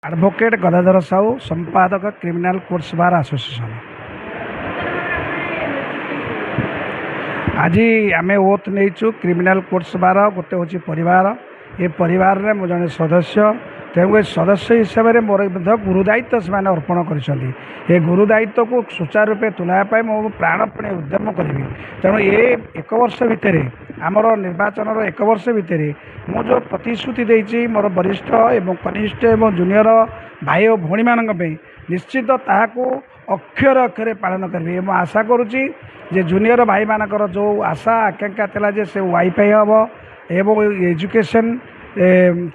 Advocate Gadadhar Sahu, ସମ୍ପାଦକ criminal courts bar association. ଆଜି ଆମେ ଓଥ୍ ନେଇଛୁ କ୍ରିମିନାଲ କୋର୍ଟସ୍ ବାର୍ ଗୋଟେ ହେଉଛି ପରିବାର। ଏ ପରିବାରରେ ମୁଁ ଜଣେ ସଦସ୍ୟ, ତେଣୁ ଏ ସଦସ୍ୟ ହିସାବରେ ମୋର ମଧ୍ୟ ଗୁରୁ ଦାୟିତ୍ୱ ସେମାନେ ଅର୍ପଣ କରିଛନ୍ତି। ଏ ଗୁରୁ ଦାୟିତ୍ୱକୁ ସୁଚାରୁ ରୂପେ ତୁଲାଇବା ପାଇଁ ମୁଁ ପ୍ରାଣପଣେ ଉଦ୍ୟମ କରିବି। ତେଣୁ ଏକ ବର୍ଷ ଭିତରେ, ଆମର ନିର୍ବାଚନର ଏକ ବର୍ଷ ଭିତରେ ମୁଁ ଯେଉଁ ପ୍ରତିଶ୍ରୁତି ଦେଇଛି ମୋର ବରିଷ୍ଠ ଏବଂ କନିଷ୍ଠ ଏବଂ ଜୁନିୟର ଭାଇ ଓ ଭଉଣୀମାନଙ୍କ ପାଇଁ, ନିଶ୍ଚିତ ତାହାକୁ ଅକ୍ଷରେ ଅକ୍ଷରେ ପାଳନ କରିବି। ମୁଁ ଆଶା କରୁଛି ଯେ ଜୁନିୟର ଭାଇମାନଙ୍କର ଯେଉଁ ଆଶା ଆକାଂକ୍ଷା ଥିଲା ଯେ ସେ ୱାଇଫାଇ ହେବ ଏବଂ ଏଜୁକେସନ୍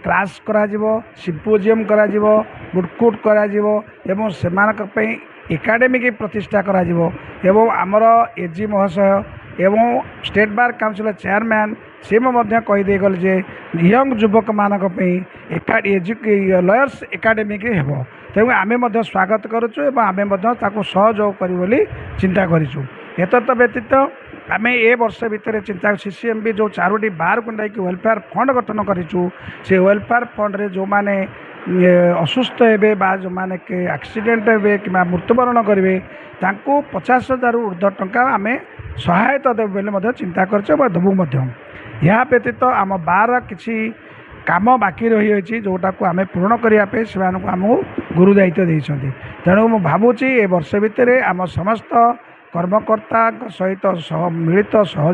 କ୍ଲାସ୍ କରାଯିବ, ସିମ୍ପୋଜିୟମ୍ କରାଯିବ, ବୁଟକୁଟ୍ କରାଯିବ ଏବଂ ସେମାନଙ୍କ ପାଇଁ ଏକାଡେମିକ୍ ପ୍ରତିଷ୍ଠା କରାଯିବ ଏବଂ ଆମର ଏଜି ମହାଶୟ ଏବଂ ଷ୍ଟେଟ୍ ବାର୍ କାଉନସିଲ୍ର ଚେୟାରମ୍ୟାନ୍ ସେ ମଧ୍ୟ କହିଦେଇଗଲେ ଯେ ୟଙ୍ଗ ଯୁବକମାନଙ୍କ ପାଇଁ ଲୟର୍ସ ଏକାଡେମିକ୍ ହେବ। ତେଣୁ ଆମେ ମଧ୍ୟ ସ୍ୱାଗତ କରୁଛୁ ଏବଂ ଆମେ ମଧ୍ୟ ତାକୁ ସହଯୋଗ କରିବୁ ବୋଲି ଚିନ୍ତା କରିଛୁ। ଏତଦ୍ ବ୍ୟତୀତ ଆମେ ଏ ବର୍ଷ ଭିତରେ ଚିନ୍ତା CCMB ଯେଉଁ 4ଟି ବାର୍କୁ ନେଇକି ୱେଲଫେୟାର ଫଣ୍ଡ ଗଠନ କରିଛୁ, ସେ ୱେଲଫେୟାର ଫଣ୍ଡରେ ଯେଉଁମାନେ ଅସୁସ୍ଥ ହେବେ ବା ଯେଉଁମାନେ ଆକ୍ସିଡେଣ୍ଟ ହେବେ କିମ୍ବା ମୃତ୍ୟୁବରଣ କରିବେ ତାଙ୍କୁ 50,000ରୁ ଉର୍ଦ୍ଧ୍ୱ ଟଙ୍କା ଆମେ ସହାୟତା ଦେବୁ ବୋଲି ମଧ୍ୟ ଚିନ୍ତା କରିଛୁ ବା ଦେବୁ ମଧ୍ୟ। ଏହା ବ୍ୟତୀତ ଆମ ବାର୍ କିଛି କାମ ବାକି ରହିଅଛି ଯେଉଁଟାକୁ ଆମେ ପୂରଣ କରିବା ପାଇଁ ସେମାନଙ୍କୁ ଆମକୁ ଗୁରୁ ଦାୟିତ୍ୱ ଦେଇଛନ୍ତି। ତେଣୁ ମୁଁ ଭାବୁଛି ଏ ବର୍ଷ ଭିତରେ ଆମ ସମସ୍ତ କର୍ମକର୍ତ୍ତାଙ୍କ ସହିତ ମିଳିତ ସହଯୋଗ